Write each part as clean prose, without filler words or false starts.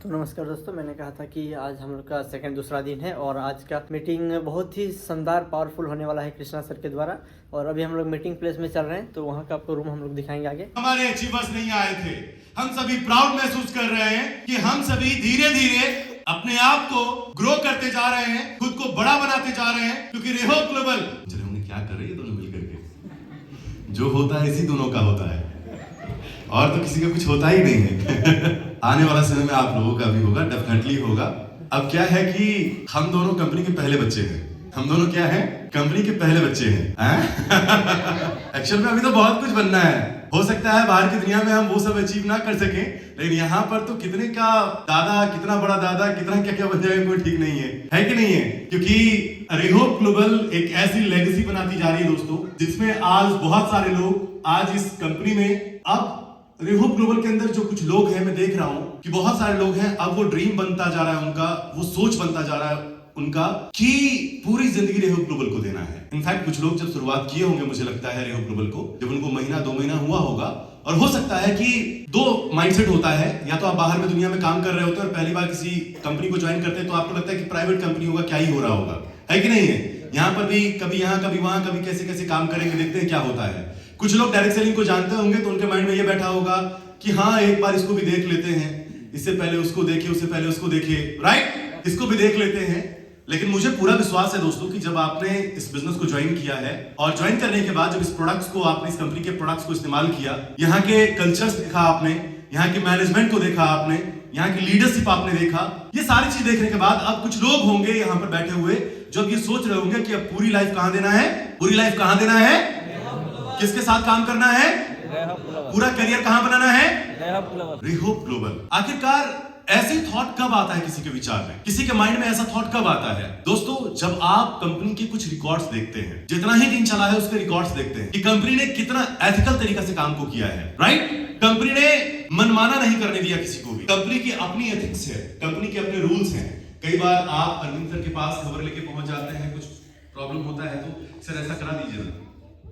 तो नमस्कार दोस्तों, मैंने कहा था कि आज हम लोग का दूसरा दिन है और आज का मीटिंग बहुत ही शानदार पावरफुल होने वाला है कृष्णा सर के द्वारा। और अभी हम लोग मीटिंग प्लेस में चल रहे हैं, तो वहाँ का आपको रूम हम लोग दिखाएंगे आगे। हमारे अचीवर्स नहीं आए थे, हम सभी प्राउड महसूस कर रहे हैं कि हम सभी धीरे धीरे अपने आप को ग्रो करते जा रहे हैं, खुद को बड़ा बनाते जा रहे हैं, क्योंकि रेहो ग्लोबल चले होंगे क्या कर रहे हैं दोनों मिलकर के। जो होता है इसी दोनों का होता है और तो किसी का कुछ होता ही नहीं है। आने वाला समय में आप लोगों का भी होगा, डेफिनेटली होगा। अब क्या है कि हम दोनों कंपनी के पहले बच्चे हैं। हम दोनों क्या हैं? कंपनी के पहले बच्चे हैं। एक्चुअल में अभी तो बहुत कुछ बनना है। हो सकता है बाहर की दुनिया में हम वो सब अचीव ना कर सके, लेकिन यहाँ पर तो कितने का दादा, कितना बड़ा दादा, कितना क्या क्या बन जाएगा कोई ठीक नहीं है कि नहीं है? क्योंकि रेहो ग्लोबल एक ऐसी लेगेसी बनाती जा रही है दोस्तों, जिसमें आज बहुत सारे लोग आज इस कंपनी में, अब रेहो ग्लोबल के अंदर जो कुछ लोग हैं, मैं देख रहा हूं कि बहुत सारे लोग हैं, अब वो ड्रीम बनता जा रहा है उनका, वो सोच बनता जा रहा है उनका कि पूरी जिंदगी रेहो ग्लोबल को देना है। इनफैक्ट कुछ लोग जब शुरुआत किए होंगे, मुझे लगता है रेहो ग्लोबल को, जब उनको महीना 2 महीना हुआ होगा, और हो सकता है कि 2 माइंडसेट होता है, या तो आप बाहर में दुनिया में काम कर रहे होते हैं और पहली बार किसी कंपनी को ज्वाइन करते हैं तो आपको लगता है कि प्राइवेट कंपनी होगा, क्या ही हो रहा होगा, है कि नहीं है? यहाँ पर भी कभी यहाँ कभी वहां, कभी कैसे कैसे काम करेंगे, देखते हैं क्या होता है। कुछ लोग डायरेक्ट सेलिंग को जानते होंगे तो उनके माइंड में ये बैठा होगा कि हाँ, एक बार इसको भी देख लेते हैं, इससे पहले उसको देखे, उससे पहले उसको देखे, राइट, इसको भी देख लेते हैं। लेकिन मुझे पूरा विश्वास है दोस्तों कि जब आपने इस बिजनेस को ज्वाइन किया है और ज्वाइन करने के बाद जब इस प्रोडक्ट्स को आपने, इस कंपनी के प्रोडक्ट्स को इस्तेमाल किया, यहाँ के कल्चर्स देखा आपने, यहाँ के मैनेजमेंट को देखा आपने, यहाँ की लीडरशिप आपने देखा, ये सारी चीज देखने के बाद अब कुछ लोग होंगे यहाँ पर बैठे हुए जो ये सोच रहे होंगे कि अब पूरी लाइफ कहां देना है, पूरी लाइफ कहां देना है, किसके साथ काम करना है, पूरा करियर कहां बनाना है, रेहो ग्लोबल। आखिरकार ऐसी थॉट कब आता है किसी के विचार में, किसी के माइंड में ऐसा थॉट कब आता है दोस्तों? जब आप कंपनी के कुछ रिकॉर्ड्स देखते हैं, जितना ही दिन चला है उसके रिकॉर्ड्स देखते हैं कि कंपनी ने कितना एथिकल तरीका से काम को किया है, राइट? कंपनी ने मनमाना नहीं करने दिया किसी को भी। कंपनी की अपनी एथिक्स है, कंपनी के अपने रूल्स हैं। कई बार आप अरविंद सर के पास खबर लेके पहुंच जाते हैं, कुछ प्रॉब्लम होता है तो सर ऐसा करा दीजिए ना,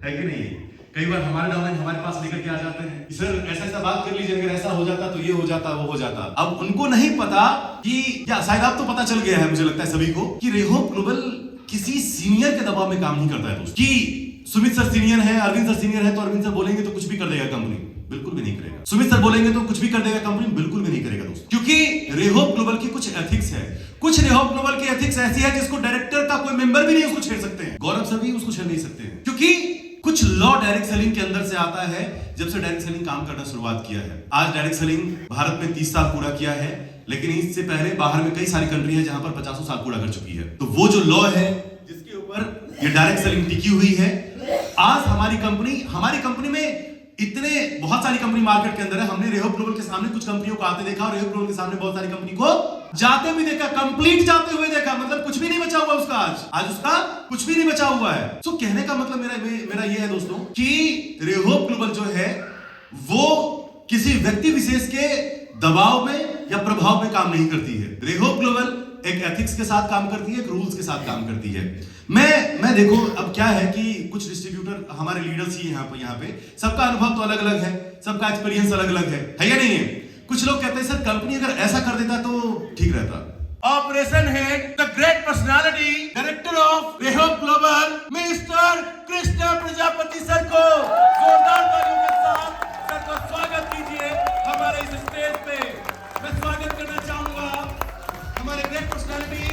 है कि नहीं? कई बार हमारे डाउनलाइन हमारे पास लेकर के आ जाते हैं, सर ऐसा ऐसा बात कर लीजिए, अगर ऐसा हो जाता तो ये हो जाता, वो हो जाता। अब उनको नहीं पता कि, या शायद आप तो पता चल गया है मुझे लगता है सभी को, कि रेहो ग्लोबल किसी सीनियर के दबाव में काम नहीं करता है दोस्तों। कि सुमित सर सीनियर है, अरविंद सर सीनियर है, तो अरविंद सर बोलेंगे तो कुछ भी कर देगा कंपनी, बिल्कुल भी नहीं करेगा। सुमित सर बोलेंगे तो कुछ भी कर देगा कंपनी, बिल्कुल भी नहीं करेगा दोस्तों। क्योंकि रेहो ग्लोबल की कुछ एथिक्स है, कुछ रेहो ग्लोबल की एथिक्स ऐसी है जिसको डायरेक्टर का कोई मेंबर भी नहीं उसको छेड़ सकते हैं, गौरव सर भी उसको छेड़ नहीं सकते हैं, क्योंकि कुछ लॉ डायरेक्ट सेलिंग के अंदर से आता है। जब से डायरेक्ट सेलिंग काम करना शुरुआत किया है, आज डायरेक्ट सेलिंग भारत में 30 साल पूरा किया है, लेकिन इससे पहले बाहर में कई सारी कंट्री है जहां पर 50 साल पूरा कर चुकी है। तो वो जो लॉ है जिसके ऊपर ये डायरेक्ट सेलिंग टिकी हुई है, आज हमारी कंपनी में इतने बहुत सारी कंपनी मार्केट के अंदर है। हमने रेहो ग्लोबल के सामने कुछ कंपनियों को आते देखा और रेहो ग्लोबल के सामने बहुत सारी कंपनी को जाते भी देखा, कंप्लीट जाते हुए देखा, मतलब कुछ भी नहीं बचा हुआ उसका, आज उसका कुछ भी नहीं बचा हुआ है। तो कहने का मतलब मेरा ये है दोस्तों कि रेहो ग्लोबल जो है वो किसी व्यक्ति विशेष के दबाव में या प्रभाव में काम नहीं करती है। रेहो ग्लोबल एक एथिक्स के साथ काम करती है, एक रूल्स के साथ काम करती है। मैं देखो, अब क्या है कि कुछ डिस्ट्रीब्यूटर हमारे लीडर्स ही यहाँ पे सबका अनुभव तो अलग अलग है, सबका एक्सपीरियंस अलग अलग है या नहीं है? कुछ लोग कहते हैं सर कंपनी अगर ऐसा कर देता तो ठीक रहता। Operation head, the great personality, director of Reho Global, mister Krishna Prajapati sir को जोरदार तालियों के साथ सर का स्वागत कीजिए हमारे इस स्टेज पे। मैं स्वागत करना चाहूंगा हमारे great personality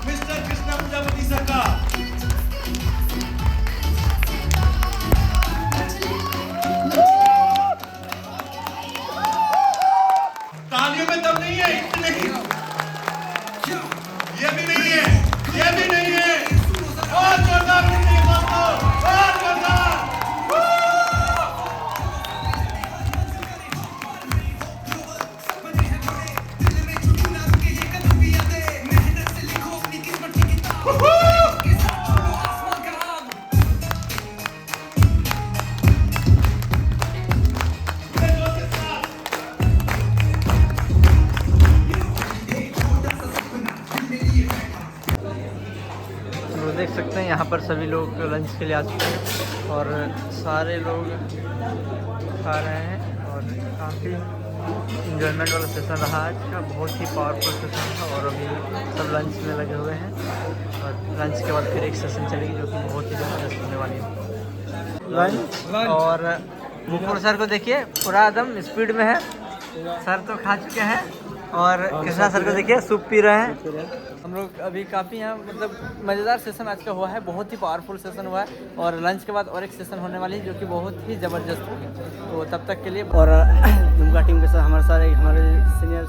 mister Krishna Prajapati sir का। तालियों में दम नहीं है, इतने नहीं, ये भी नहीं है, ये भी नहीं है, और जोरदार कीजिए दोस्तों, और जोरदार। देख सकते हैं यहाँ पर सभी लोग लंच के लिए आ चुके हैं और सारे लोग खा रहे हैं और काफ़ी इंजॉयमेंट वाला सेशन रहा आज का, बहुत ही पावरफुल सेशन था। और अभी सब लंच में लगे हुए हैं और लंच के बाद फिर एक सेशन चलेगी जो कि बहुत ही ज़बरदस्त होने वाली है। लंच और मुकुल सर को देखिए पूरा एकदम स्पीड में है, सर तो खा चुके हैं। और कृष्णा सर को देखिए सूप पी रहे हैं। हम लोग अभी काफ़ी यहाँ मतलब मज़ेदार सेशन आज का हुआ है, बहुत ही पावरफुल सेशन हुआ है। और लंच के बाद और एक सेशन होने वाली है जो कि बहुत ही ज़बरदस्त होगी। तो तब तक के लिए और दुमका टीम के साथ हमारे सारे हमारे सीनियर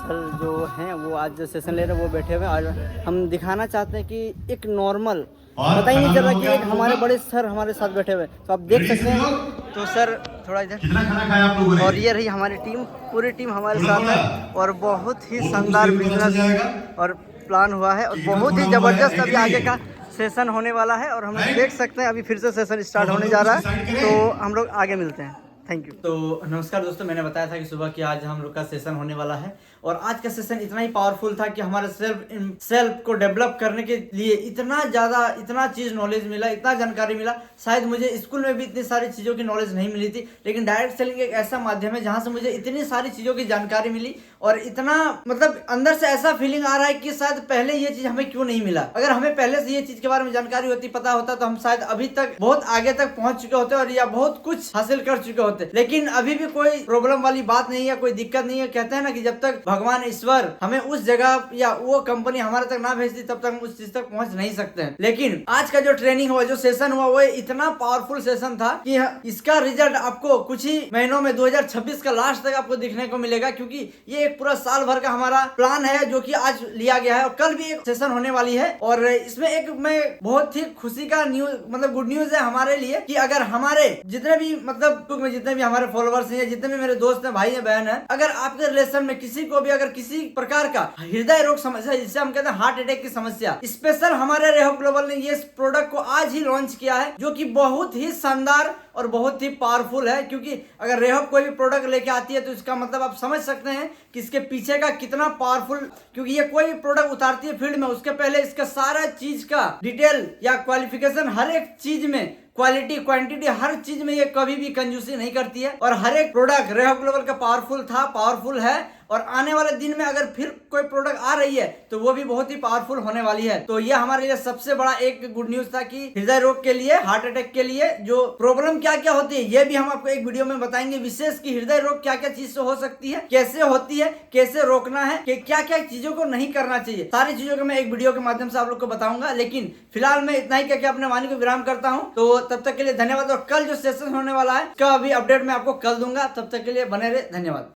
सर जो हैं वो आज जो सेशन ले रहे हैं वो बैठे हुए हैं। और हम दिखाना चाहते हैं कि एक नॉर्मल पता ही नहीं चल रहा कि एक हमारे बड़े सर हमारे साथ बैठे हुए, तो आप देख सकते हैं। तो सर थोड़ा इधर, कितना खाना खाया आप लोगों ने? और ये रही हमारी टीम, पूरी टीम हमारे साथ है और बहुत ही शानदार बिजनेस और प्लान हुआ है और बहुत ही ज़बरदस्त अभी आगे का सेशन होने वाला है। और हम लोग देख सकते हैं अभी फिर से सेशन स्टार्ट होने जा रहा है, तो हम लोग आगे मिलते हैं। Thank you. तो नमस्कार दोस्तों, मैंने बताया था कि सुबह की आज हम लोग का सेशन होने वाला है और आज का सेशन इतना ही पावरफुल था कि हमारे सेल्फ को डेवलप करने के लिए इतना चीज नॉलेज मिला, इतना जानकारी मिला। शायद मुझे स्कूल में भी इतनी सारी चीज़ों की नॉलेज नहीं मिली थी, लेकिन डायरेक्ट सेलिंग एक ऐसा माध्यम है जहां से मुझे इतनी सारी चीज़ों की जानकारी मिली और इतना मतलब अंदर से ऐसा फीलिंग आ रहा है कि शायद पहले ये चीज़ हमें क्यों नहीं मिला। अगर हमें पहले से ये चीज़ के बारे में जानकारी होती, पता होता, तो हम शायद अभी तक बहुत आगे तक पहुंच चुके होते और या बहुत कुछ हासिल कर चुके होते। लेकिन अभी भी कोई प्रॉब्लम वाली बात नहीं है, कोई दिक्कत नहीं है। कहते हैं ना कि जब तक भगवान ईश्वर हमें उस जगह या वो कंपनी हमारे तक ना भेजती तब तक हम उस चीज तक पहुंच नहीं सकते हैं। लेकिन आज का जो ट्रेनिंग हुआ, जो सेशन हुआ, वो इतना पावरफुल सेशन था कि इसका रिजल्ट आपको कुछ ही महीनों में 2026 का लास्ट तक आपको दिखने को मिलेगा, क्योंकि ये एक पूरा साल भर का हमारा प्लान है जो कि आज लिया गया है। और कल भी एक सेशन होने वाली है और इसमें एक मैं बहुत ही खुशी का न्यूज मतलब गुड न्यूज है हमारे लिए कि अगर हमारे जितने भी मतलब जितने भी हमारे फॉलोवर्स हैं, जितने भी मेरे दोस्त हैं, भाई हैं, बहन हैं, अगर आपके रिलेशन में किसी को भी अगर किसी प्रकार का हृदय रोग समस्या, जिसे हम कहते हैं हार्ट अटैक की समस्या, स्पेशल हमारे रेहो ग्लोबल ने ये प्रोडक्ट को आज ही लॉन्च किया है जो कि बहुत ही शानदार और बहुत ही पावरफुल है। क्योंकि अगर रेहो कोई भी प्रोडक्ट लेके आती है तो इसका मतलब आप समझ सकते हैं कि इसके पीछे का कितना पावरफुल, क्योंकि ये कोई भी प्रोडक्ट उतारती है फील्ड में उसके पहले इसका सारा चीज का डिटेल या क्वालिफिकेशन, हर एक चीज में क्वालिटी क्वांटिटी हर चीज में ये कभी भी कंजूसी नहीं करती है। और हर एक प्रोडक्ट रेहो ग्लोबल का पावरफुल है और आने वाले दिन में अगर फिर कोई प्रोडक्ट आ रही है तो वो भी बहुत ही पावरफुल होने वाली है। तो ये हमारे लिए सबसे बड़ा एक गुड न्यूज था कि हृदय रोग के लिए, हार्ट अटैक के लिए जो प्रॉब्लम क्या क्या होती है ये भी हम आपको एक वीडियो में बताएंगे, विशेष की हृदय रोग क्या क्या चीज से हो सकती है, कैसे होती है, कैसे रोकना है, कि क्या क्या चीजों को नहीं करना चाहिए, सारी चीजों को मैं एक वीडियो के माध्यम से आप लोग को बताऊंगा। लेकिन फिलहाल मैं इतना ही कहकर अपने वाणी को विराम करता हूँ। तो तब तक के लिए धन्यवाद और कल जो सेशन होने वाला है उसका अभी अपडेट मैं आपको कल दूंगा। तब तक के लिए बने रहे, धन्यवाद।